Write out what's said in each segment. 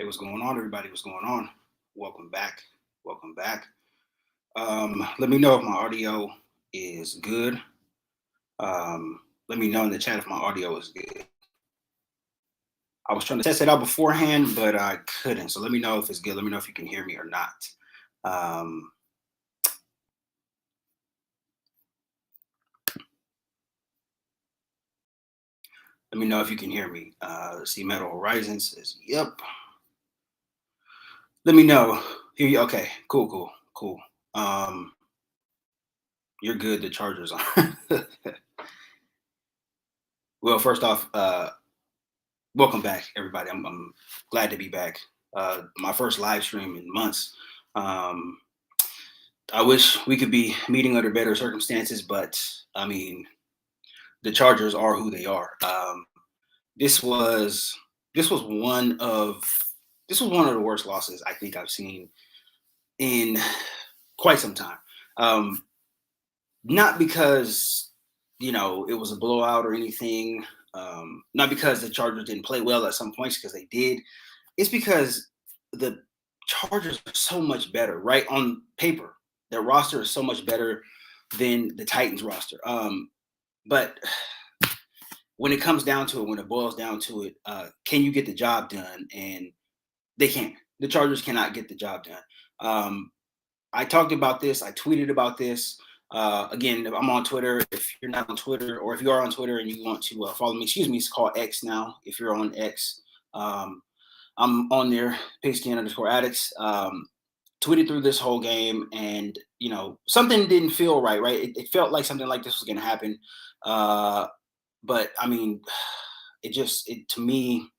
Hey, what's going on, everybody? What's going on? Welcome back. Welcome back. Let me know if my audio is good. Let me know in the chat if my audio is good. I was trying to test it out beforehand, but I couldn't. So let me know if it's good. Let me know if you can hear me or not. Um, Let me know if you can hear me. Let's see. Metal Horizon says, "Yep." Let me know. Hear you? Okay. Cool. Um, you're good. The charger's on. Well, first off, welcome back, everybody. I'm glad to be back. My first live stream in months. Um, I wish we could be meeting under better circumstances, but I mean, the Chargers are who they are. This was this was one of this was one of the worst losses I think I've seen in quite some time. Um, Not because it was a blowout or anything. Not because the Chargers didn't play well at some points, because they did. It's because the Chargers are so much better, right? On paper, their roster is so much better than the Titans roster. But when it comes down to it, when it boils down to it, can you get the job done? And they can't. The Chargers cannot get the job done. I talked about this. I tweeted about this. Again, I'm on Twitter. If you're not on Twitter, or if you are on Twitter and you want to follow me, excuse me, it's called X now. If you're on X, I'm on there, Pigskin_Addicts. Tweeted through this whole game, and something didn't feel right. It felt like something like this was going to happen, but I mean, to me,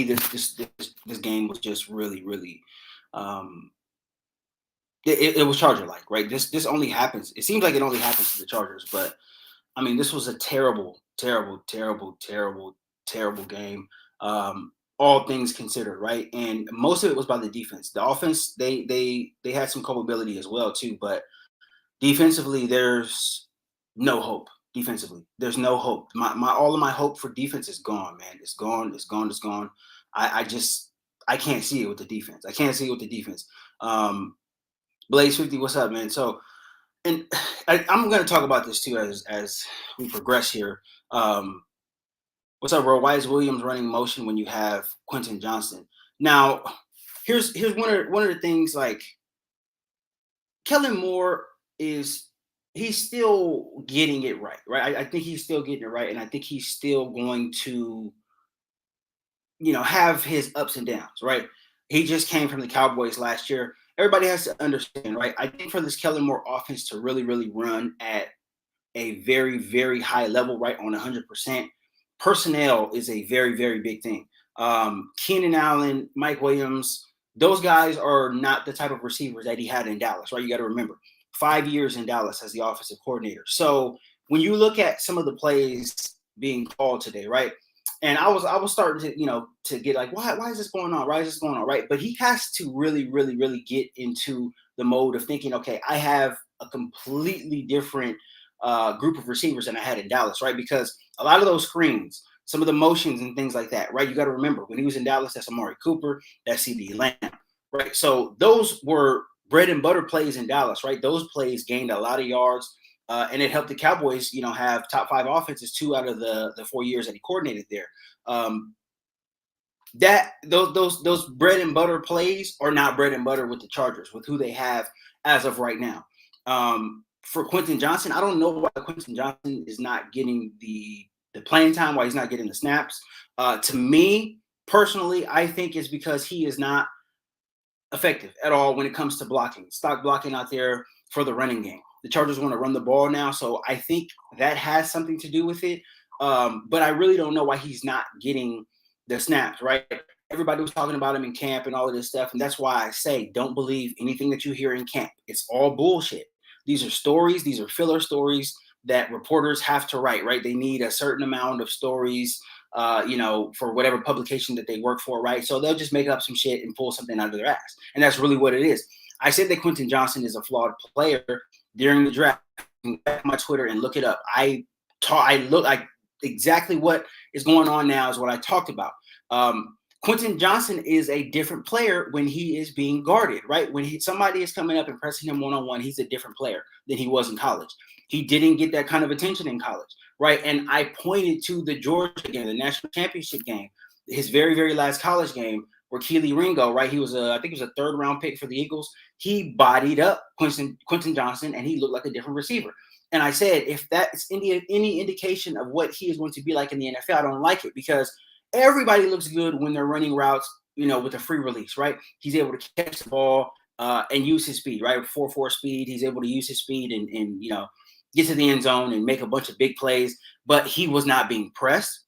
this game was just really. Um, it was Charger like, right? This only happens. It seems like it only happens to the Chargers, but I mean, this was a terrible game. All things considered, right? And most of it was by the defense. The offense, they had some culpability as well too, but defensively, there's no hope. Defensively, there's no hope. My all of my hope for defense is gone, man. It's gone. I can't see it with the defense. I can't see it with the defense. Blaze 50, what's up, man? So, and I'm going to talk about this too as we progress here. What's up, bro? Why is Williams running motion when you have Quentin Johnston? Now, here's one of the things. Like, Kellen Moore he's still getting it right? I think he's still getting it right, and I think he's still going to, have his ups and downs, right? He just came from the Cowboys last year. Everybody has to understand, right? I think for this Kellen Moore offense to really run at a very, very high level, right, on 100%, personnel is a very, very big thing. Keenan Allen, Mike Williams, those guys are not the type of receivers that he had in Dallas, right? You got to remember, 5 years in Dallas as the offensive coordinator. So when you look at some of the plays being called today, right? And I was starting to, to get like, why is this going on? Why is this going on? Right. But he has to really get into the mode of thinking, okay, I have a completely different group of receivers than I had in Dallas, right? Because a lot of those screens, some of the motions and things like that, right? You got to remember, when he was in Dallas, that's Amari Cooper, that's CeeDee Lamb, right? So those were bread and butter plays in Dallas, right? Those plays gained a lot of yards. And it helped the Cowboys, have top 5 offenses 2 out of the 4 years that he coordinated there. Those bread and butter plays are not bread and butter with the Chargers, with who they have as of right now. For Quentin Johnston, I don't know why Quentin Johnston is not getting the playing time, why he's not getting the snaps. To me, personally, I think it's because he is not effective at all when it comes to blocking. Stock blocking out there for the running game. The Chargers want to run the ball now, so I think that has something to do with it. But I really don't know why he's not getting the snaps, right? Everybody was talking about him in camp and all of this stuff, and that's why I say don't believe anything that you hear in camp. It's all bullshit. These are stories. These are filler stories that reporters have to write, right? They need a certain amount of stories, for whatever publication that they work for, right? So they'll just make up some shit and pull something out of their ass, and that's really what it is. I said that Quentin Johnston is a flawed player during the draft. Back on my Twitter and look it up. I look like exactly what is going on now is what I talked about. Quentin Johnson is a different player when he is being guarded, right? When somebody is coming up and pressing him one-on-one, he's a different player than he was in college. He didn't get that kind of attention in college, right? And I pointed to the Georgia game, the national championship game, his very, very last college game, where Keely Ringo, right? He was I think he was a third-round pick for the Eagles. He bodied up Quentin Johnson, and he looked like a different receiver. And I said, if that's any indication of what he is going to be like in the NFL, I don't like it, because everybody looks good when they're running routes, with a free release, right? He's able to catch the ball and use his speed, right? 4.4 speed. He's able to use his speed and get to the end zone and make a bunch of big plays. But he was not being pressed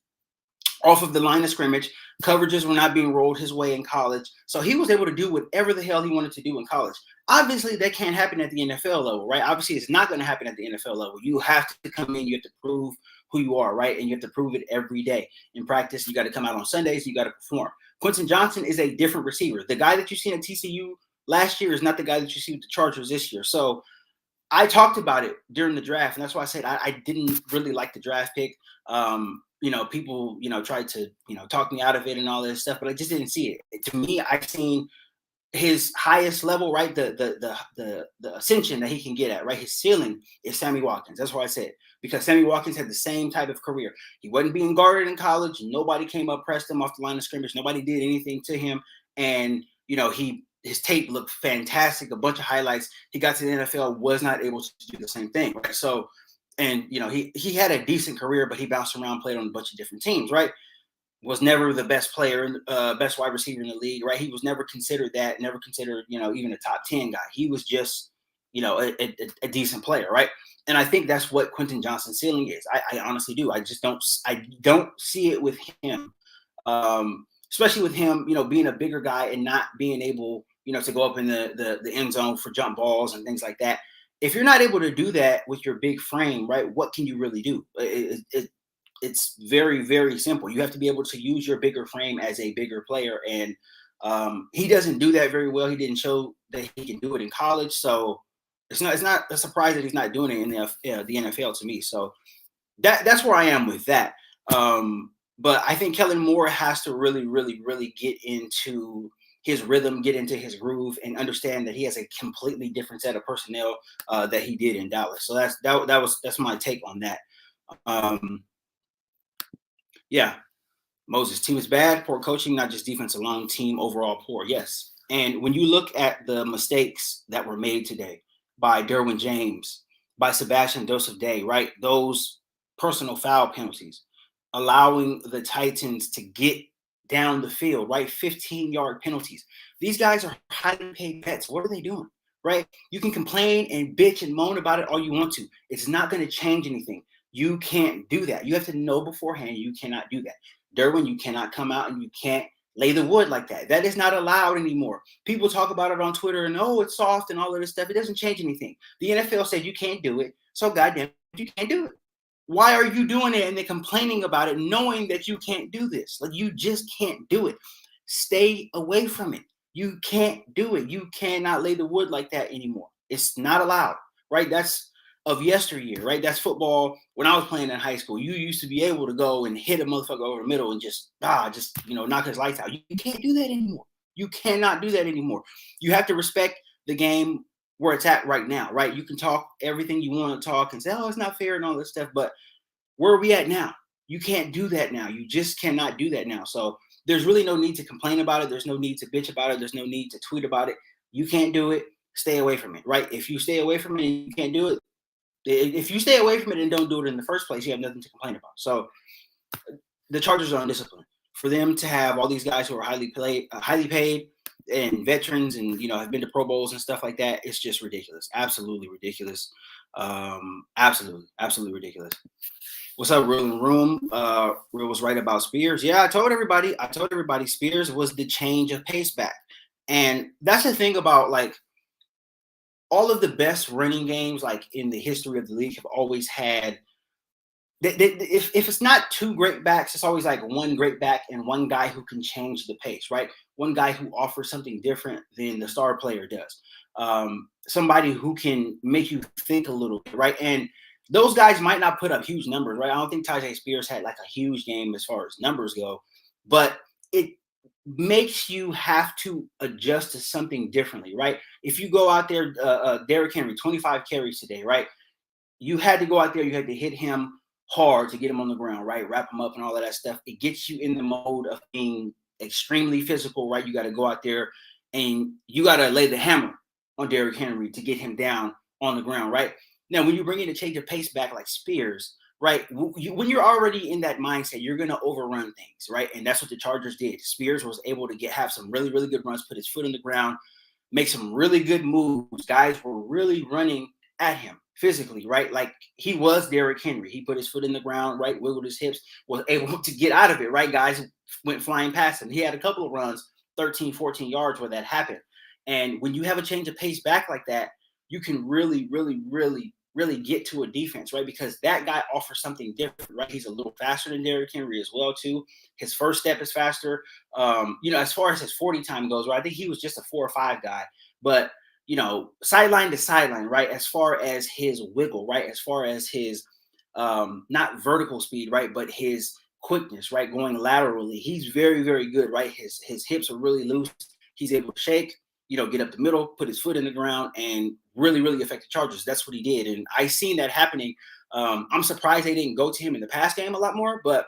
off of the line of scrimmage. Coverages were not being rolled his way in college. So he was able to do whatever the hell he wanted to do in college. Obviously, that can't happen at the NFL level, right? Obviously, it's not going to happen at the NFL level. You have to come in. You have to prove who you are, right? And you have to prove it every day. In practice, you got to come out on Sundays. You got to perform. Quentin Johnson is a different receiver. The guy that you seen at TCU last year is not the guy that you see with the Chargers this year. So I talked about it during the draft, and that's why I said I didn't really like the draft pick. People, tried to, talk me out of it and all this stuff, but I just didn't see it. To me, I've seen his highest level, right? The ascension that he can get at, right? His ceiling is Sammy Watkins. That's why I said, because Sammy Watkins had the same type of career. He wasn't being guarded in college. Nobody came up, pressed him off the line of scrimmage. Nobody did anything to him. And, his tape looked fantastic, a bunch of highlights. He got to the NFL, was not able to do the same thing, right? So, and, he had a decent career, but he bounced around, played on a bunch of different teams, right? Was never the best player, best wide receiver in the league, right? He was never considered that, never considered, even a top 10 guy. He was just, a decent player, right? And I think that's what Quentin Johnson's ceiling is. I honestly do. I don't see it with him, especially with him, being a bigger guy and not being able, to go up in the end zone for jump balls and things like that. If you're not able to do that with your big frame, right, what can you really do? It's very, very simple. You have to be able to use your bigger frame as a bigger player. And he doesn't do that very well. He didn't show that he can do it in college. So it's not a surprise that he's not doing it in the NFL to me. So that's where I am with that. But I think Kellen Moore has to really, really, really get into his rhythm, get into his groove, and understand that he has a completely different set of personnel that he did in Dallas. So that's my take on that. Yeah, Moses, team is bad, poor coaching, not just defense alone, team overall poor. Yes. And when you look at the mistakes that were made today by Derwin James, by Sebastian Joseph Day, right? Those personal foul penalties, allowing the Titans to get down the field, right? 15-yard penalties. These guys are highly paid vets. What are they doing, right? You can complain and bitch and moan about it all you want to. It's not going to change anything. You can't do that. You have to know beforehand you cannot do that. Derwin, you cannot come out and you can't lay the wood like that. That is not allowed anymore. People talk about it on Twitter and, oh, it's soft and all of this stuff. It doesn't change anything. The NFL said you can't do it. So goddamn, you can't do it. Why are you doing it and then complaining about it, knowing that you can't do this? Like, you just can't do it. Stay away from it. You can't do it. You cannot lay the wood like that anymore. It's not allowed, right? That's of yesteryear, right? That's football. When I was playing in high school, you used to be able to go and hit a motherfucker over the middle and just knock his lights out. You can't do that anymore. You cannot do that anymore. You have to respect the game where it's at right now, right? You can talk everything you want to talk and say, oh, it's not fair and all this stuff, but where are we at now? You can't do that now. You just cannot do that now. So there's really no need to complain about it. There's no need to bitch about it. There's no need to tweet about it. You can't do it. Stay away from it, right? If you stay away from it and you can't do it, if you stay away from it and don't do it in the first place, you have nothing to complain about. So the Chargers are undisciplined. For them to have all these guys who are highly paid and veterans and, have been to Pro Bowls and stuff like that, it's just ridiculous. Absolutely ridiculous. Absolutely ridiculous. What's up, Real in the Room? Real was right about Spears. Yeah, I told everybody Spears was the change of pace back. And that's the thing about, like, all of the best running games, like, in the history of the league, have always had, if it's not two great backs, it's always like one great back and one guy who can change the pace, right? One guy who offers something different than the star player does. Somebody who can make you think a little bit, right? And those guys might not put up huge numbers, right? I don't think Tyjae Spears had like a huge game as far as numbers go, but makes you have to adjust to something differently, right? If you go out there, Derrick Henry, 25 carries today, right? You had to go out there, you had to hit him hard to get him on the ground, right? Wrap him up and all of that stuff. It gets you in the mode of being extremely physical, right? You got to go out there and you got to lay the hammer on Derrick Henry to get him down on the ground, right? Now, when you bring in a change of pace back like Spears, right? When you're already in that mindset, you're going to overrun things, right? And that's what the Chargers did. Spears was able to have some really, really good runs, put his foot on the ground, make some really good moves. Guys were really running at him physically, right? Like he was Derrick Henry. He put his foot in the ground, right? Wiggled his hips, was able to get out of it, right? Guys went flying past him. He had a couple of runs, 13, 14 yards where that happened. And when you have a change of pace back like that, you can really, really, really, really get to a defense, right? Because that guy offers something different, right? He's a little faster than Derrick Henry as well, too. His first step is faster. As far as his 40 time goes, right? I think he was just a 4 or 5 guy, but sideline to sideline, right? As far as his wiggle, right? As far as his not vertical speed, right? But his quickness, right? Going laterally, he's very, very good, right? His hips are really loose. He's able to shake, get up the middle, put his foot in the ground, and really, really affect the Chargers. That's what he did, and I seen that happening. I'm surprised they didn't go to him in the pass game a lot more, but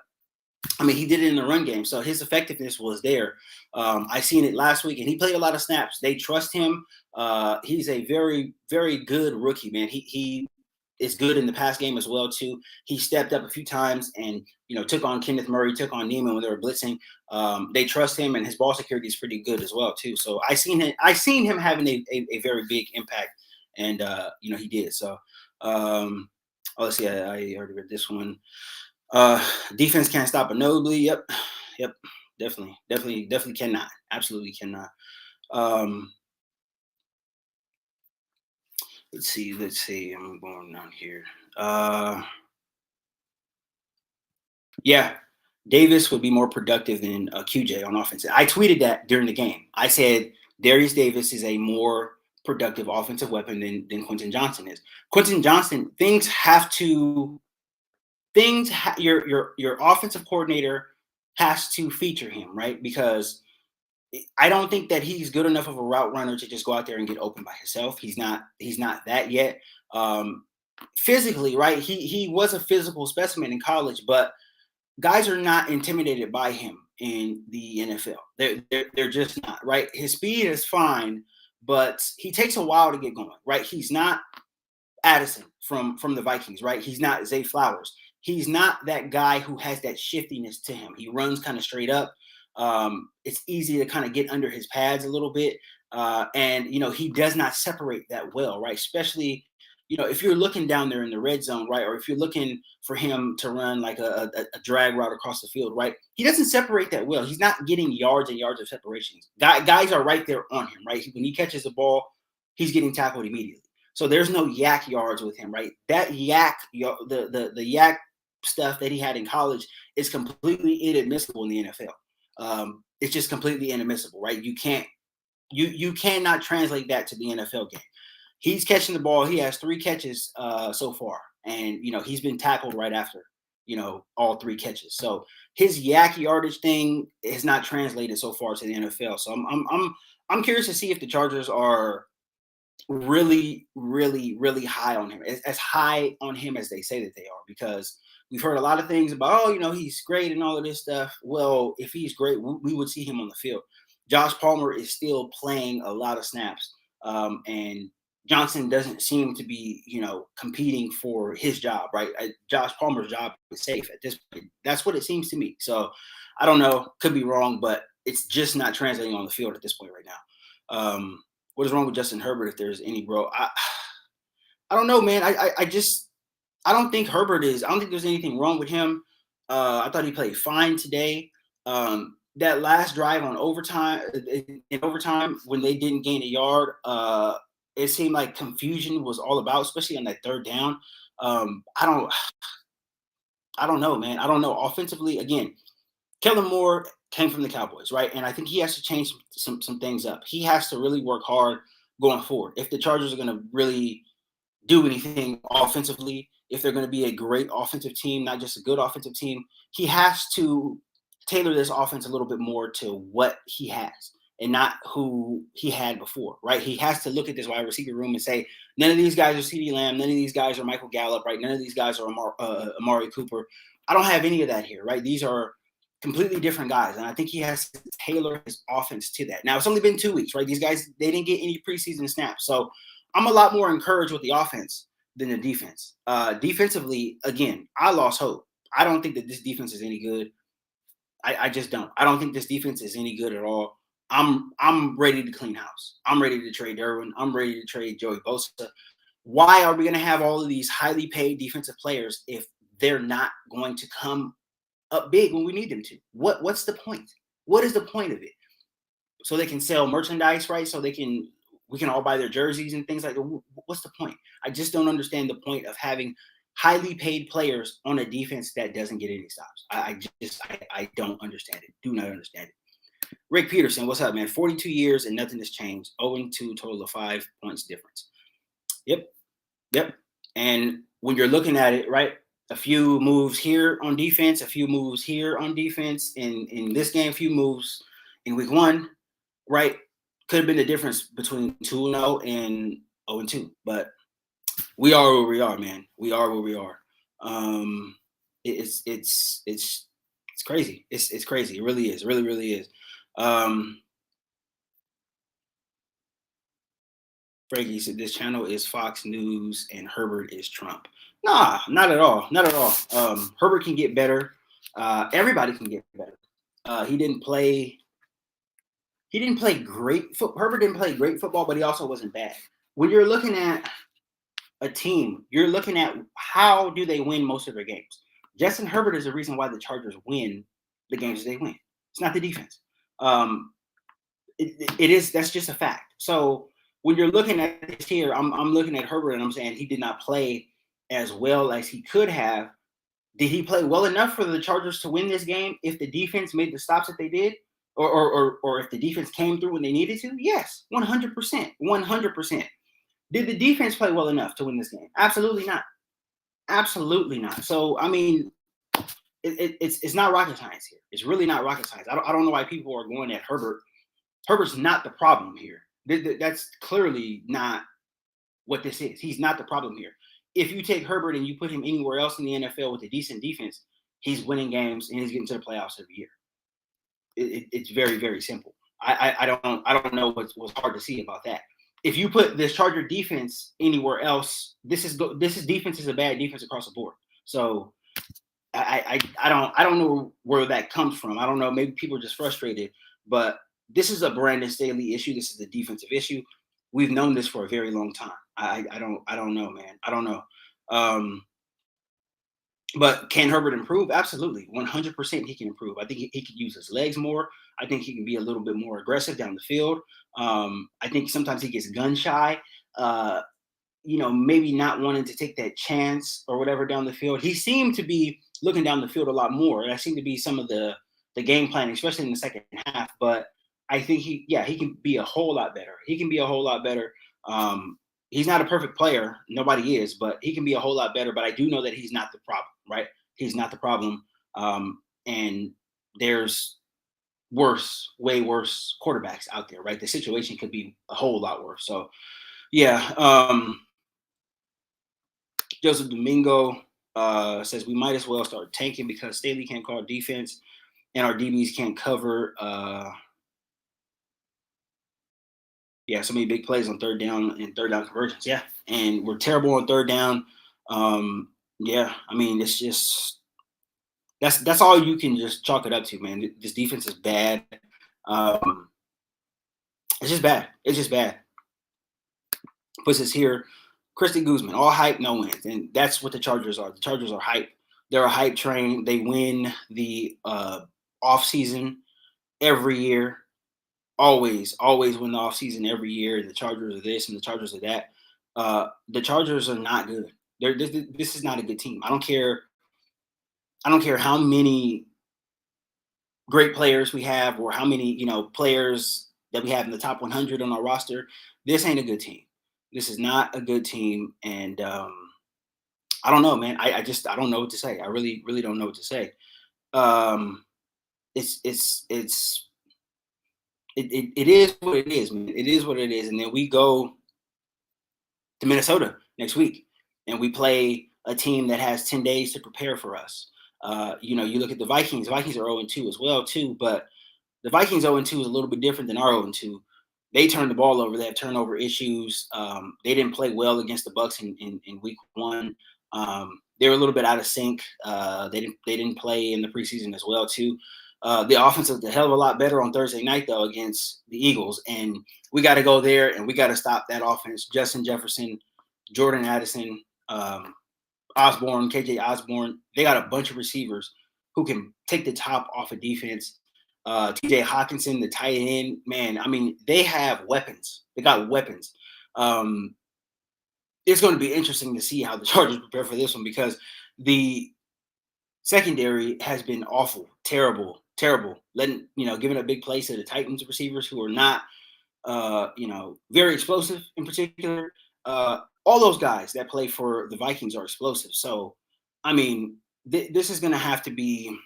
I mean, he did it in the run game, so his effectiveness was there. I seen it last week, and he played a lot of snaps. They trust him. He's a very, very good rookie, man. He is good in the pass game as well too. He stepped up a few times and took on Kenneth Murray, took on Neiman when they were blitzing. They trust him, and his ball security is pretty good as well too. So I seen him having a very big impact, and he did. So let's see. I already read this one. Defense can't stop a nosebleed. Yep. Definitely cannot. Absolutely cannot. Let's see. I'm going down here. Yeah, Davis would be more productive than QJ on offense. I tweeted that during the game. I said Darius Davis is a more productive offensive weapon than Quentin Johnson is. Quentin Johnson, your offensive coordinator has to feature him, right? Because I don't think that he's good enough of a route runner to just go out there and get open by himself. He's not that yet. Physically, right? He was a physical specimen in college, but guys are not intimidated by him in the NFL. They're just not, right? His speed is fine, but he takes a while to get going, right? He's not Addison from the Vikings, right? He's not Zay Flowers. He's not that guy who has that shiftiness to him. He runs kind of straight up. It's easy to kind of get under his pads a little bit. And he does not separate that well, right? Especially, if you're looking down there in the red zone, right? Or if you're looking for him to run like a drag route across the field, right? He doesn't separate that well. He's not getting yards and yards of separations. Guys are right there on him, right? When he catches the ball, he's getting tackled immediately. So there's no yak yards with him, right? That yak, the yak stuff that he had in college is completely inadmissible in the NFL. It's just completely inadmissible, right? You cannot translate that to the NFL game. He's catching the ball. He has 3 catches so far, and he's been tackled right after all 3 catches. So his yak yardage thing is not translated so far to the NFL. So I'm curious to see if the Chargers are really, really, really high on him, as high on him as they say that they are, because we've heard a lot of things about, he's great and all of this stuff. Well, if he's great, we would see him on the field. Josh Palmer is still playing a lot of snaps, and Johnson doesn't seem to be, competing for his job, right? Josh Palmer's job is safe at this point. That's what it seems to me. So I don't know, could be wrong, but it's just not translating on the field at this point right now. What is wrong with Justin Herbert if there's any, bro? I don't know, man. I don't think I don't think there's anything wrong with him. I thought he played fine today. That last drive on in overtime when they didn't gain a yard, it seemed like confusion was all about, especially on that 3rd down. I don't know, man. I don't know. Offensively, again, Kellen Moore came from the Cowboys, right? And I think he has to change some things up. He has to really work hard going forward. If the Chargers are going to really do anything offensively, if they're going to be a great offensive team, not just a good offensive team, he has to tailor this offense a little bit more to what he has and not who he had before, right? He has to look at this wide receiver room and say, none of these guys are CeeDee Lamb, none of these guys are Michael Gallup, right? None of these guys are Amari Cooper. I don't have any of that here, right? These are completely different guys, and I think he has to tailor his offense to that. Now, it's only been 2 weeks, right? These guys, they didn't get any preseason snaps, so I'm a lot more encouraged with the offense than the defense. Defensively, again, I lost hope. I don't think that this defense is any good. I just don't. I don't think this defense is any good at all. I'm ready to clean house. I'm ready to trade Derwin. I'm ready to trade Joey Bosa. Why are we going to have all of these highly paid defensive players if they're not going to come up big when we need them to? What's the point? What is the point of it? So they can sell merchandise, right? So we can all buy their jerseys and things like that. What's the point? I just don't understand the point of having highly paid players on a defense that doesn't get any stops. I don't understand it. Do not understand it. Rick Peterson, what's up, man? 42 years and nothing has changed. 0-2, total of 5 points difference. Yep. And when you're looking at it, right, a few moves here on defense, a few moves here on defense. In this game, a few moves in week 1, right, could have been the difference between 2-0 and 0-2. But we are where we are, man. We are where we are. It's crazy. It's crazy. It really is. It really is. Frankie said this channel is Fox News and Herbert is Trump. Nah, not at all. Not at all. Herbert can get better. Everybody can get better. He didn't play great football. Herbert didn't play great football, but he also wasn't bad. When you're looking at a team, you're looking at how do they win most of their games. Justin Herbert is the reason why the Chargers win the games they win. It's not the defense. That's just a fact. So when you're looking at this here, I'm looking at Herbert and I'm saying he did not play as well as he could have. Did he play well enough for the Chargers to win this game if the defense made the stops that they did? Or if the defense came through when they needed to? Yes, 100%. 100%. Did the defense play well enough to win this game? Absolutely not. Absolutely not. So, I mean, it's not rocket science here. It's really not rocket science. I don't know why people are going at Herbert. Herbert's not the problem here. That's clearly not what this is. He's not the problem here. If you take Herbert and you put him anywhere else in the NFL with a decent defense, he's winning games and he's getting to the playoffs every year. It's very, very simple. I don't know what's hard to see about that. If you put this Charger defense anywhere else, this defense is a bad defense across the board. So I don't know where that comes from. I don't know. Maybe people are just frustrated, but this is a Brandon Staley issue. This is a defensive issue. We've known this for a very long time. I don't know, man. I don't know. But can Herbert improve? Absolutely. 100% he can improve. I think he could use his legs more. I think he can be a little bit more aggressive down the field. I think sometimes he gets gun shy, maybe not wanting to take that chance or whatever down the field. He seemed to be looking down the field a lot more. That seemed to be some of the game planning, especially in the second half. But I think he can be a whole lot better. He can be a whole lot better. He's not a perfect player. Nobody is, but he can be a whole lot better. But I do know that he's not the problem, right? He's not the problem. And there's way worse quarterbacks out there, right? The situation could be a whole lot worse. So, yeah. Joseph Domingo says we might as well start tanking because Staley can't call defense and our DBs can't cover. So many big plays on third down and third down conversions. Yeah, and we're terrible on third down. I mean, it's just that's all you can just chalk it up to, man. This defense is bad. It's just bad. It's just bad. Puts us here. Christy Guzman, all hype, no wins. And that's what the Chargers are. The Chargers are hype. They're a hype train. They win the offseason every year. Always win the offseason every year. The Chargers are this and the Chargers are that. The Chargers are not good. This is not a good team. I don't care how many great players we have or how many, players that we have in the top 100 on our roster. This ain't a good team. This is not a good team. And I don't know, man. I don't know what to say. I really, really don't know what to say. it's it is what it is, man. It is what it is. And then we go to Minnesota next week, and we play a team that has 10 days to prepare for us. You look at the Vikings. Vikings are 0-2 as well, too, but the Vikings 0-2 is a little bit different than our 0-2. They turned the ball over. They have turnover issues. They didn't play well against the Bucks in week one. They were a little bit out of sync. They didn't play in the preseason as well, too. The offense looked a hell of a lot better on Thursday night, though, against the Eagles. And we got to go there, and we got to stop that offense. Justin Jefferson, Jordan Addison, Osborne, KJ Osborne. They got a bunch of receivers who can take the top off of defense. TJ Hawkinson, the tight end, man. I mean, they have weapons. They got weapons. It's going to be interesting to see how the Chargers prepare for this one, because the secondary has been awful, terrible, giving a big place to the Titans receivers who are not, very explosive in particular. All those guys that play for the Vikings are explosive. So, I mean, this is going to have to be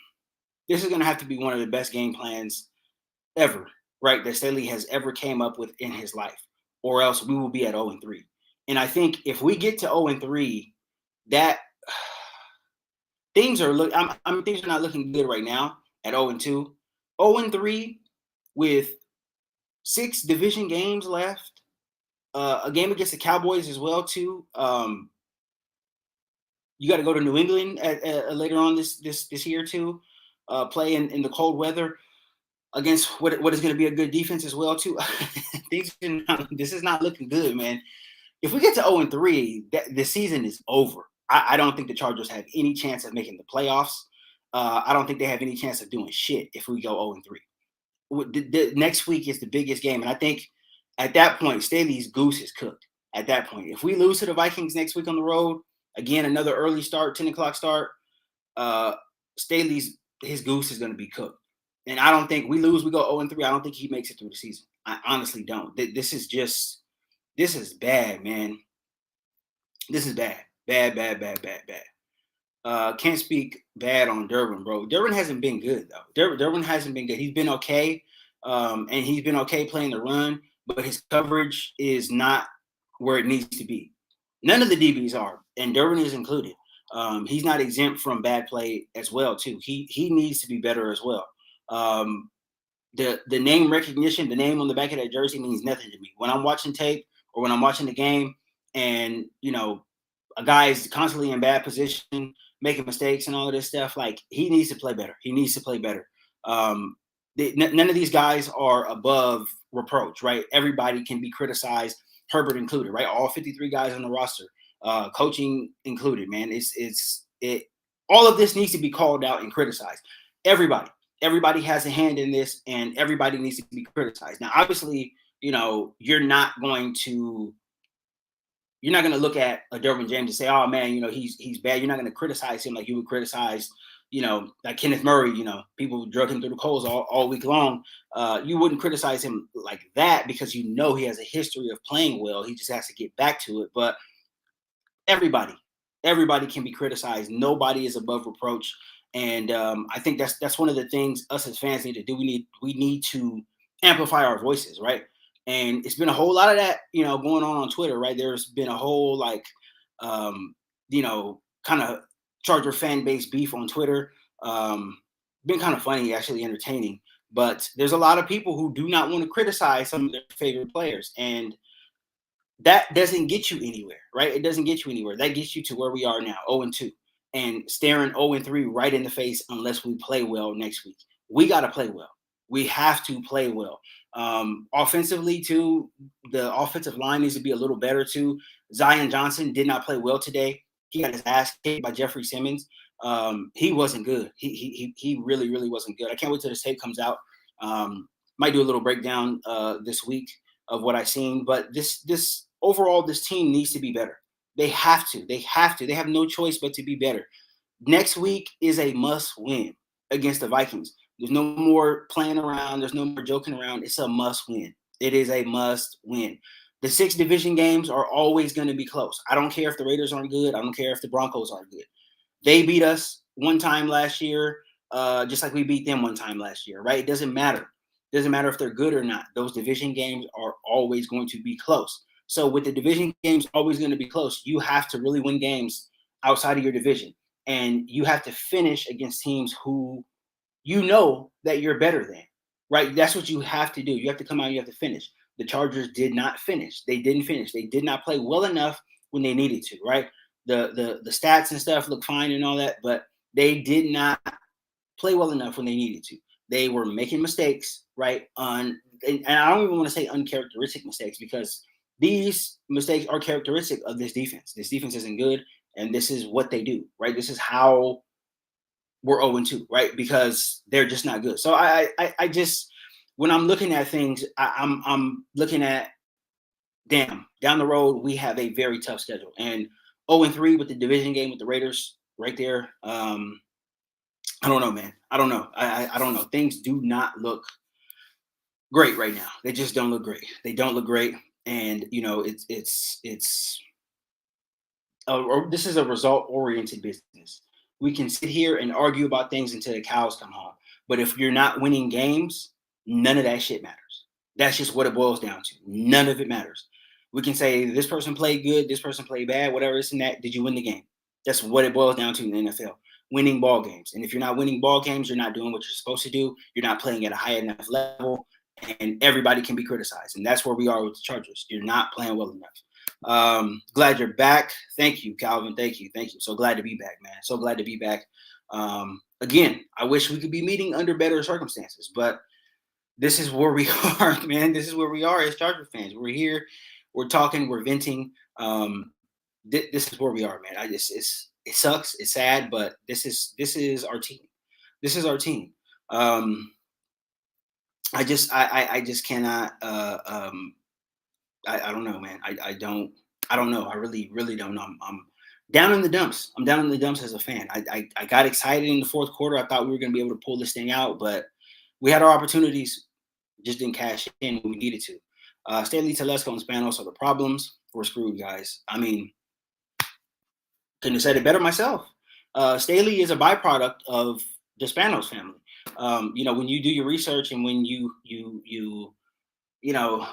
one of the best game plans ever, right? That Staley has ever came up with in his life, or else we will be at 0-3. And I think if we get to 0-3, that things are not looking good right now at 0-2. 0-3 with 6 division games left, a game against the Cowboys as well too. You got to go to New England later on this year too, play in the cold weather against what is going to be a good defense as well too. This is not looking good, man. If we get to 0-3, the season is over. I don't think the Chargers have any chance of making the playoffs. I don't think they have any chance of doing shit if we go 0-3. The next week is the biggest game, and I think at that point, Staley's goose is cooked. At that point, if we lose to the Vikings next week on the road, again another early start, 10 o'clock start, his goose is going to be cooked. And I don't think we lose. We go 0-3. I don't think he makes it through the season. I honestly don't. This is bad, man. This is bad. Bad. Can't speak bad on Derwin, bro. Derwin hasn't been good, though. Derwin hasn't been good. He's been okay, and he's been okay playing the run, but his coverage is not where it needs to be. None of the DBs are, and Derwin is included. He's not exempt from bad play as well, too. He needs to be better as well. The name recognition, the name on the back of that jersey means nothing to me. When I'm watching tape or when I'm watching the game and, a guy is constantly in bad position, making mistakes and all of this stuff, like, he needs to play better. He needs to play better. None of these guys are above reproach, right? Everybody can be criticized, Herbert included, right? All 53 guys on the roster, coaching included, man. All of this needs to be called out and criticized. Everybody has a hand in this, and everybody needs to be criticized. Now, obviously, you're not going to look at a Derwin James and say, oh man, he's bad. You're not going to criticize him like you would criticize, like Kenneth Murray, people drug him through the coals all week long. You wouldn't criticize him like that because he has a history of playing well. He just has to get back to it. But everybody can be criticized. Nobody is above reproach. And I think that's one of the things us as fans need to do. We need to amplify our voices, right? And it's been a whole lot of that, going on Twitter, right? There's been a whole kind of Charger fan base beef on Twitter. Been kind of funny, actually entertaining. But there's a lot of people who do not want to criticize some of their favorite players, and that doesn't get you anywhere, right? It doesn't get you anywhere. That gets you to where we are now, 0-2. And staring 0-3 right in the face unless we play well next week. We got to play well. We have to play well. Offensively, too, the offensive line needs to be a little better, too. Zion Johnson did not play well today. He got his ass kicked by Jeffrey Simmons. He wasn't good. He really, really wasn't good. I can't wait till this tape comes out. Might do a little breakdown this week of what I've seen. But this overall, this team needs to be better. They have to. They have no choice but to be better. Next week is a must win against the Vikings. There's no more playing around. There's no more joking around. It's a must win. It is a must win. The 6 division games are always going to be close. I don't care if the Raiders aren't good. I don't care if the Broncos aren't good. They beat us one time last year. just like we beat them one time last year, right? It doesn't matter. It doesn't matter if they're good or not. Those division games are always going to be close. So with the division games always going to be close, you have to really win games outside of your division, and you have to finish against teams who you know that you're better than, right? That's what you have to do. You have to come out and you have to finish. The Chargers did not finish. They didn't finish. They did not play well enough when they needed to, right? The stats and stuff look fine and all that, but they did not play well enough when they needed to. They were making mistakes, right? And I don't even want to say uncharacteristic mistakes, because these mistakes are characteristic of this defense. This defense isn't good, and this is what they do, right? This is how we're 0-2, right? Because they're just not good. So I just, when I'm looking at things, I'm looking at, damn, down the road we have a very tough schedule, and 0-3 with the division game with the Raiders right there. I don't know, man. I don't know. I don't know. Things do not look great right now. They just don't look great. They don't look great, and it's or this is a result oriented business. We can sit here and argue about things until the cows come home. But if you're not winning games, none of that shit matters. That's just what it boils down to. None of it matters. We can say this person played good, this person played bad, whatever, this and that. Did you win the game? That's what it boils down to in the NFL. Winning ball games. And if you're not winning ball games, you're not doing what you're supposed to do. You're not playing at a high enough level, and everybody can be criticized. And that's where we are with the Chargers. You're not playing well enough. Glad you're back. Thank you, Calvin. Thank you. So glad to be back, man. So glad to be back. Again, I wish we could be meeting under better circumstances, but this is where we are, man. This is where we are as Charger fans. We're here, we're talking, we're venting. This is where we are, man. It sucks, it's sad, but this is our team. This is our team. I just cannot. I don't know, man. I don't know. I really don't know. I'm down in the dumps. I'm down in the dumps as a fan. I got excited in the fourth quarter. I thought we were going to be able to pull this thing out, but we had our opportunities, just didn't cash in when we needed to. Staley, Telesco, and Spanos are the problems. We're screwed, guys. I mean, couldn't have said it better myself. Staley is a byproduct of the Spanos family. When you do your research and when you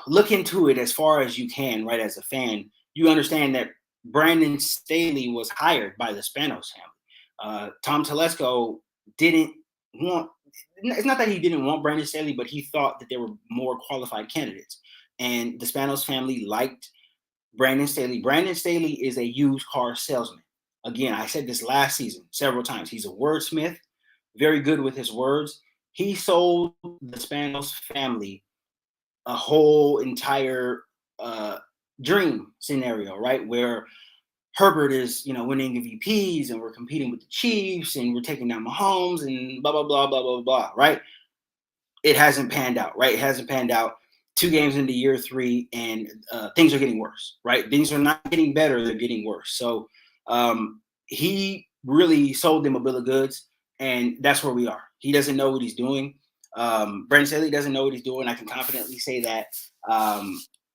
look into it as far as you can, right, as a fan, you understand that Brandon Staley was hired by the Spanos family. Tom Telesco didn't want, it's not that he didn't want Brandon Staley, but he thought that there were more qualified candidates. And the Spanos family liked Brandon Staley. Brandon Staley is a used car salesman. Again, I said this last season several times. He's a wordsmith, very good with his words. He sold the Spanos family a whole entire dream scenario, right? Where Herbert is, winning MVPs, and we're competing with the Chiefs, and we're taking down Mahomes, and blah, blah, blah, blah, blah, blah, right? It hasn't panned out, right? It hasn't panned out. 2 games into year 3, and things are getting worse, right? Things are not getting better. They're getting worse. So he really sold them a bill of goods, and that's where we are. He doesn't know what he's doing. Brandon Staley doesn't know what he's doing. I can confidently say that.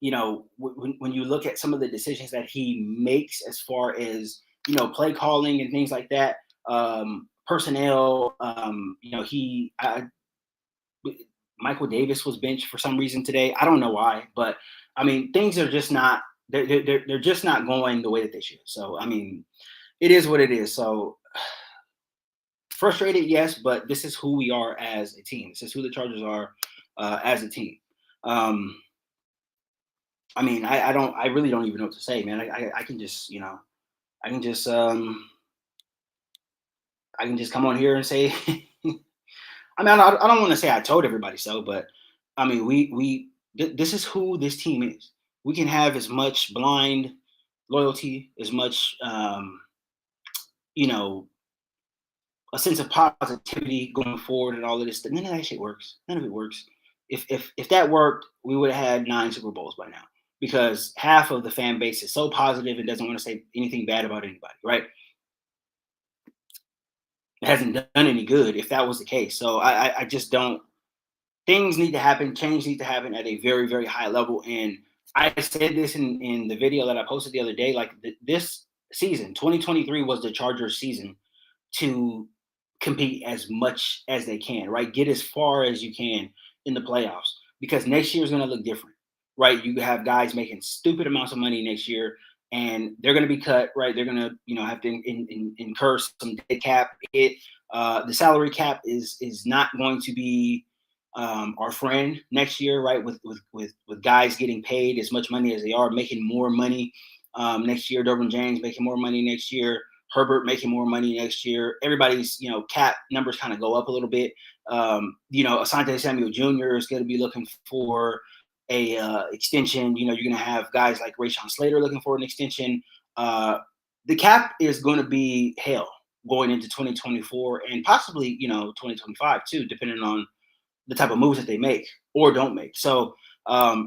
When you look at some of the decisions that he makes as far as, play calling and things like that, personnel, Michael Davis was benched for some reason today. I don't know why, but I mean, things are just not, they're just not going the way that they should. So, I mean, it is what it is. So frustrated, yes, but this is who we are as a team. This is who the Chargers are as a team. I mean, I really don't even know what to say, man. I can just, I can just come on here and say, I mean, I don't want to say I told everybody so, but I mean, this is who this team is. We can have as much blind loyalty, as much, a sense of positivity going forward and all of this. None of that shit works. None of it works. If that worked, we would have had 9 Super Bowls by now, because half of the fan base is so positive and doesn't want to say anything bad about anybody, right? It hasn't done any good if that was the case. So I just don't. Things need to happen. Change needs to happen at a very, very high level. And I said this in the video that I posted the other day. Like this season, 2023 was the Chargers season to compete as much as they can, right? Get as far as you can in the playoffs, because next year is going to look different, right? You have guys making stupid amounts of money next year, and they're going to be cut, right? They're going to, have to incur some dead cap hit. The salary cap is not going to be our friend next year, right? With guys getting paid as much money as they are, making more money next year. Derwin James making more money next year. Herbert making more money next year. Everybody's, cap numbers kind of go up a little bit. Asante Samuel Jr. is going to be looking for a extension. You're going to have guys like Rashawn Slater looking for an extension. The cap is going to be hell going into 2024 and possibly, 2025 too, depending on the type of moves that they make or don't make. So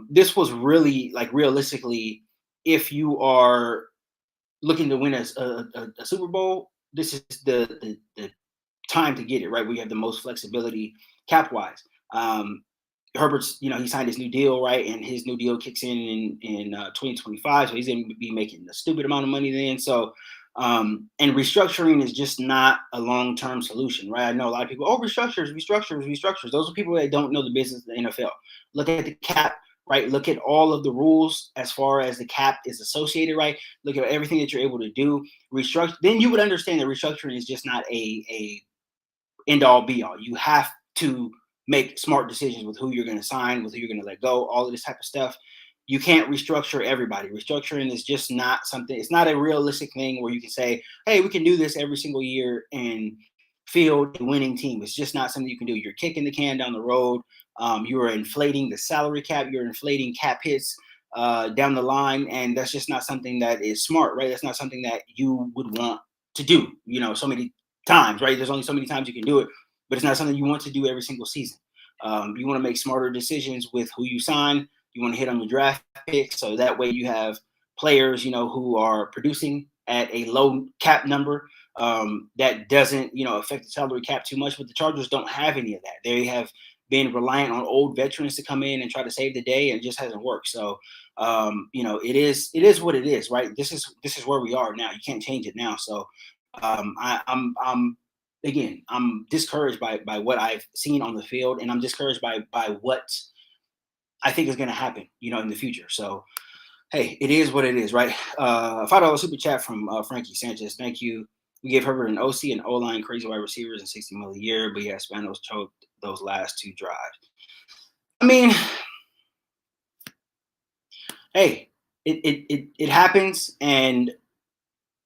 this was really, like, realistically, if you are looking to win a Super Bowl, this is the time to get it, right? We have the most flexibility cap wise. Herbert's, he signed his new deal, right? And his new deal kicks in 2025. So he's going to be making a stupid amount of money then. So, and restructuring is just not a long-term solution, right? I know a lot of people, restructures. Those are people that don't know the business of the NFL. Look at the cap, right? Look at all of the rules as far as the cap is associated, right? Look at everything that you're able to do. Restructure. Then you would understand that restructuring is just not a end-all be-all. You have to make smart decisions with who you're going to sign, with who you're going to let go, all of this type of stuff. You can't restructure everybody. Restructuring is just not something, it's not a realistic thing where you can say, hey, we can do this every single year and field a winning team. It's just not something you can do. You're kicking the can down the road. You are inflating the salary cap. You're inflating cap hits down the line. And that's just not something that is smart, right? That's not something that you would want to do, so many times, right? There's only so many times you can do it, but it's not something you want to do every single season. You want to make smarter decisions with who you sign. You want to hit on the draft pick, so that way you have players, who are producing at a low cap number that doesn't, affect the salary cap too much. But the Chargers don't have any of that. They have been reliant on old veterans to come in and try to save the day, and it just hasn't worked. So, it is what it is, right? This is where we are now. You can't change it now. So, I'm discouraged by what I've seen on the field, and I'm discouraged by what I think is going to happen, in the future. So, hey, it is what it is, right? $5 super chat from Frankie Sanchez. Thank you. We gave Herbert an OC and O-line, crazy wide receivers, and $60 million a year, but yeah, Spanos choked those last two drives. I mean, hey, it happens, and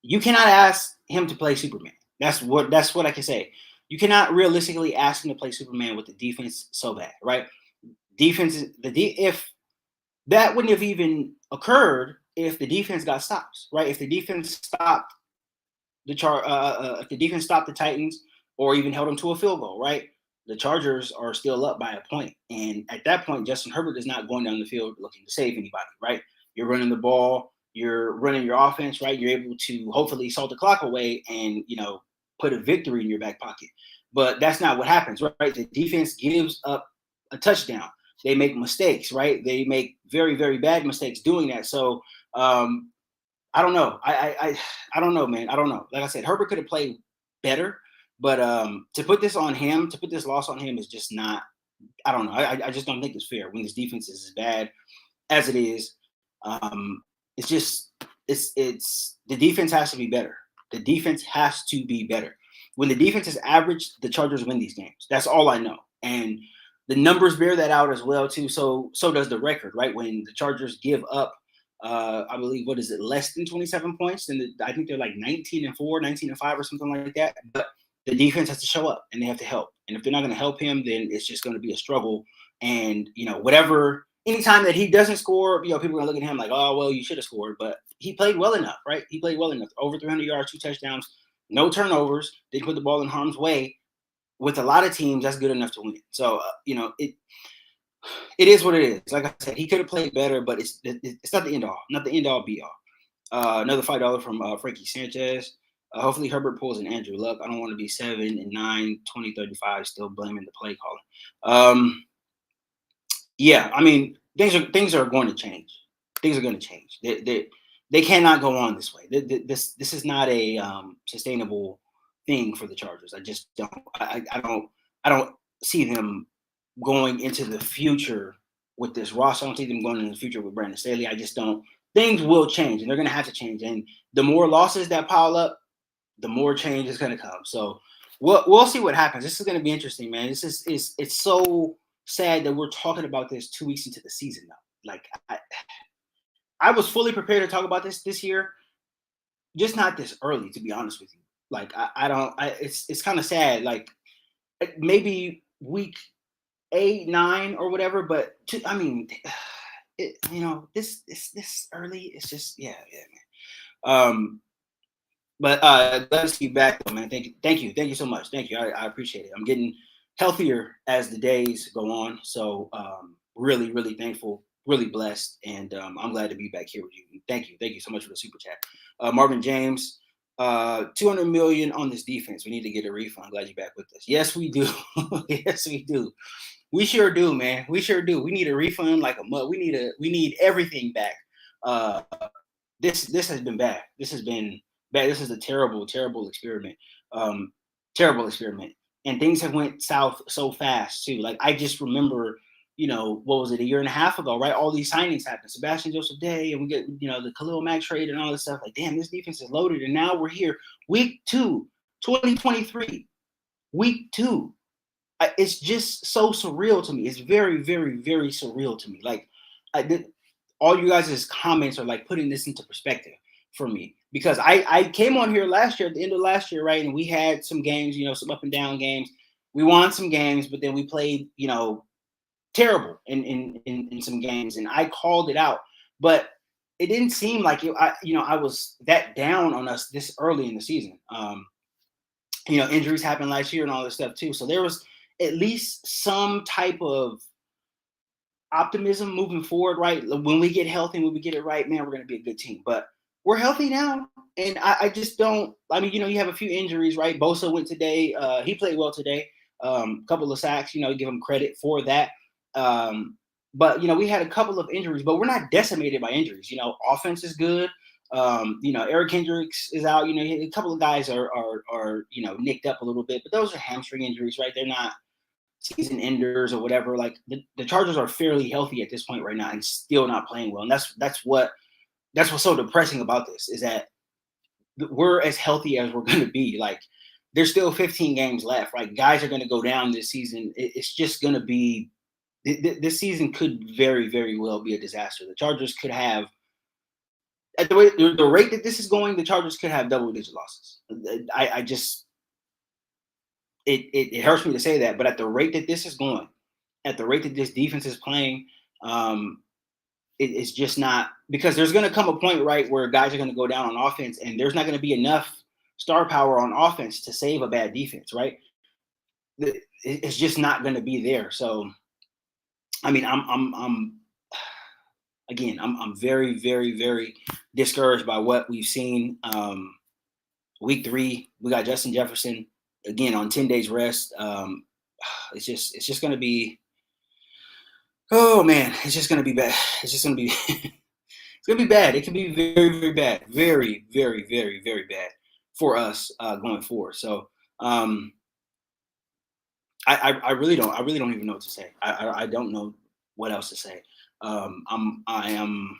you cannot ask him to play Superman. That's what I can say. You cannot realistically ask him to play Superman with the defense so bad, right? If that wouldn't have even occurred if the defense got stops, right? If the defense stopped if the defense stopped the Titans or even held them to a field goal, right? The Chargers are still up by a point, and at that point, Justin Herbert is not going down the field looking to save anybody, right? You're running the ball, you're running your offense, right? You're able to hopefully salt the clock away and put a victory in your back pocket. But that's not what happens, right? The defense gives up a touchdown. They make mistakes, right? They make very, very bad mistakes doing that. So I don't know. I don't know, man. I don't know. Like I said, Herbert could have played better, but to put this loss on him is just not. I don't know. I just don't think it's fair when this defense is as bad as it is. It's the defense has to be better. The defense has to be better. When the defense is average, the Chargers win these games. That's all I know. And the numbers bear that out as well, too. So does the record, right? When the Chargers give up, I believe, less than 27 points, and I think they're like 19-4, 19-5 or something like that. But the defense has to show up, and they have to help. And if they're not going to help him, then it's just going to be a struggle. And, anytime that he doesn't score, people are going to look at him like, oh, well, you should have scored. But he played well enough, right? He played well enough. Over 300 yards, 2 touchdowns, no turnovers. Didn't put the ball in harm's way. With a lot of teams, that's good enough to win. So, it is what it is. Like I said, he could have played better, but it's not the end all, not the end all be all. Another $5 from Frankie Sanchez. Hopefully Herbert pulls an Andrew Luck. I don't want to be 7-9, 20-35, still blaming the play calling. Yeah, I mean, things are going to change. Things are going to change. They cannot go on this way. This is not a sustainable thing for the Chargers. I just don't. I don't see them going into the future with this roster. I don't see them going into the future with Brandon Staley. I just don't. Things will change, and they're going to have to change. And the more losses that pile up, the more change is going to come. So we'll see what happens. This is going to be interesting, man. It's so sad that we're talking about this 2 weeks into the season now. Like I was fully prepared to talk about this year, just not this early, to be honest with you. Like it's kind of sad. Like maybe week 8, 9, or whatever. But this early, it's just yeah, man. But glad to see you back, though, man. Thank you so much. Thank you. I appreciate it. I'm getting healthier as the days go on. So really, really thankful, really blessed, and I'm glad to be back here with you. Thank you so much for the super chat, Marvin James. 200 million on this defense. We need to get a refund. Glad you're back with us. Yes, we do. Yes, we do. We sure do, man. We sure do. We need a refund like a mud. We need everything back. This has been bad. This has been bad. This is a terrible experiment. Terrible experiment. And things have went south so fast too. Like I just remember, what was it, a year and a half ago, right? All these signings happened. Sebastian Joseph Day, and we get, the Khalil Mack trade and all this stuff. Like, damn, this defense is loaded. And now we're here, week 2, 2023, week 2. It's just so surreal to me. It's very, very, very surreal to me. Like, all you guys' comments are like putting this into perspective for me, because I came on here last year, at the end of last year, right? And we had some games, some up and down games. We won some games, but then we played, terrible in some games, and I called it out. But it didn't seem like I was that down on us this early in the season. Injuries happened last year and all this stuff too. So there was at least some type of optimism moving forward, right? When we get healthy, when we get it right, man, we're going to be a good team. But we're healthy now, and I just don't. I mean, you have a few injuries, right? Bosa went today. He played well today. Couple of sacks. Give him credit for that. But we had a couple of injuries, but we're not decimated by injuries. Offense is good. Eric Hendricks is out. A couple of guys are nicked up a little bit, but those are hamstring injuries, right? They're not season enders or whatever. Like the Chargers are fairly healthy at this point right now and still not playing well. And that's what's so depressing about this, is that we're as healthy as we're going to be. Like, there's still 15 games left, right? Guys are going to go down this season. It's just going to be, this season could very, very well be a disaster. The Chargers could have, at the rate that this is going, the Chargers could have double-digit losses. It hurts me to say that, but at the rate that this is going, at the rate that this defense is playing, it's just not, because there's going to come a point, right, where guys are going to go down on offense, and there's not going to be enough star power on offense to save a bad defense, right? It's just not going to be there. So, I mean, I'm very, very, very discouraged by what we've seen. Week 3, we got Justin Jefferson again on 10 days rest. It's just going to be, oh man, it's just going to be bad. It's just going to be, it's going to be bad. It can be very, very bad, very, very, very, very bad for us going forward. So I really don't even know what to say. I don't know what else to say. I am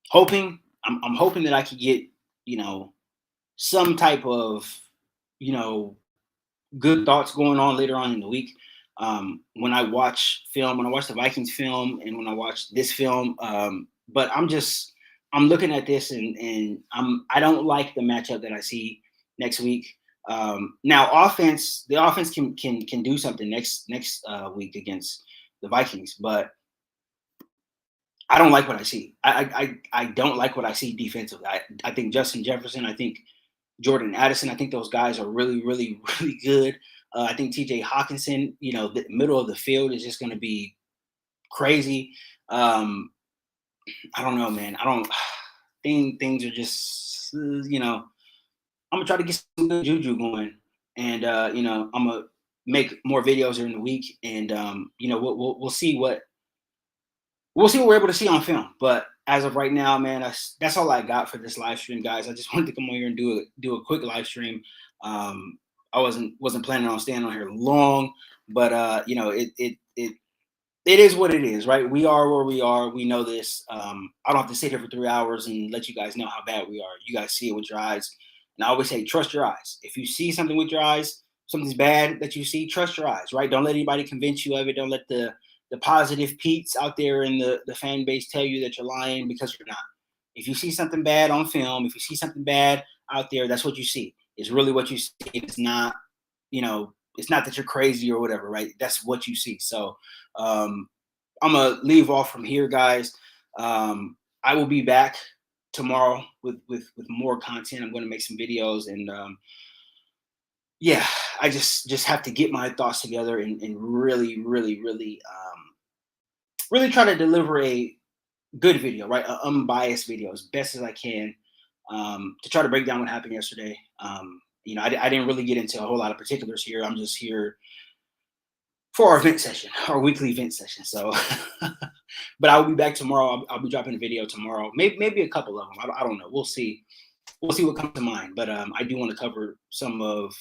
hoping, I'm hoping that I could get, some type of, good thoughts going on later on in the week. When I watch film, when I watch the Vikings film, and when I watch this film, but I'm looking at this and I don't like the matchup that I see next week. Now the offense can do something next week against the Vikings, but I don't like what I see. I don't like what I see defensively. I think Justin Jefferson, I think Jordan Addison, I think those guys are really, really, really good. I think TJ Hawkinson, the middle of the field is just going to be crazy. I don't know, man. Things are just, I'm going to try to get some good juju going. And, I'm going to make more videos during the week. And, we'll see what we'll see what we're able to see on film. But as of right now, man, that's all I got for this live stream, guys. I just wanted to come on here and do a quick live stream. I wasn't planning on staying on here long, but you know, it is what it is, right? We are where we are. We know this. I don't have to sit here for 3 hours and let you guys know how bad we are. You guys see it with your eyes. And I always say, trust your eyes. If you see something with your eyes, something's bad that you see, trust your eyes, right? Don't let anybody convince you of it. Don't let the positive Pete's out there in the fan base tell you that you're lying, because you're not. If you see something bad on film, if you see something bad out there, that's what you see. It's really what you see. It's not, you know, it's not that you're crazy or whatever, right? That's what you see. So I'm gonna leave off from here, guys. I will be back tomorrow with more content. I'm gonna make some videos, and yeah, I just have to get my thoughts together and really, really, really, really try to deliver a good video, right? An unbiased video as best as I can, to try to break down what happened yesterday. You know, I didn't really get into a whole lot of particulars here. I'm just here for our event session, our weekly event session. So, but I will be back tomorrow. I'll be dropping a video tomorrow. Maybe a couple of them. I don't know. We'll see. We'll see what comes to mind. But I do want to cover some of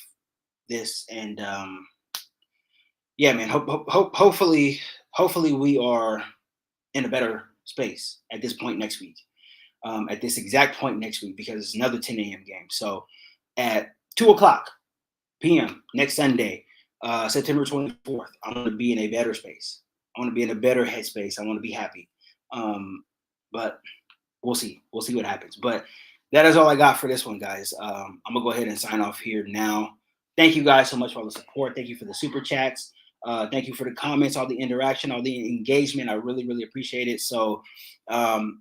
this, and yeah, man. Hopefully we are in a better space at this point next week. At this exact point next week, because it's another 10 a.m. game. So at 2:00 p.m. next Sunday, September 24th, I want to be in a better space. I want to be in a better headspace. I want to be happy. But we'll see. We'll see what happens. But that is all I got for this one, guys. I'm going to go ahead and sign off here now. Thank you guys so much for all the support. Thank you for the super chats. Thank you for the comments, all the interaction, all the engagement. I really, really appreciate it. So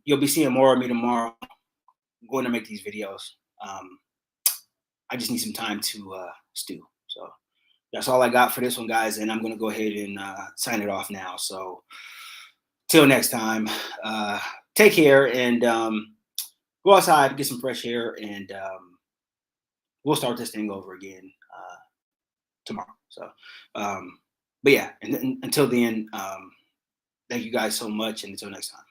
you'll be seeing more of me tomorrow. I'm going to make these videos. I just need some time to stew. So that's all I got for this one, guys. And I'm going to go ahead and sign it off now. So till next time, take care, and go outside, get some fresh air, and we'll start this thing over again tomorrow. So, but yeah, and until then, thank you guys so much, and until next time.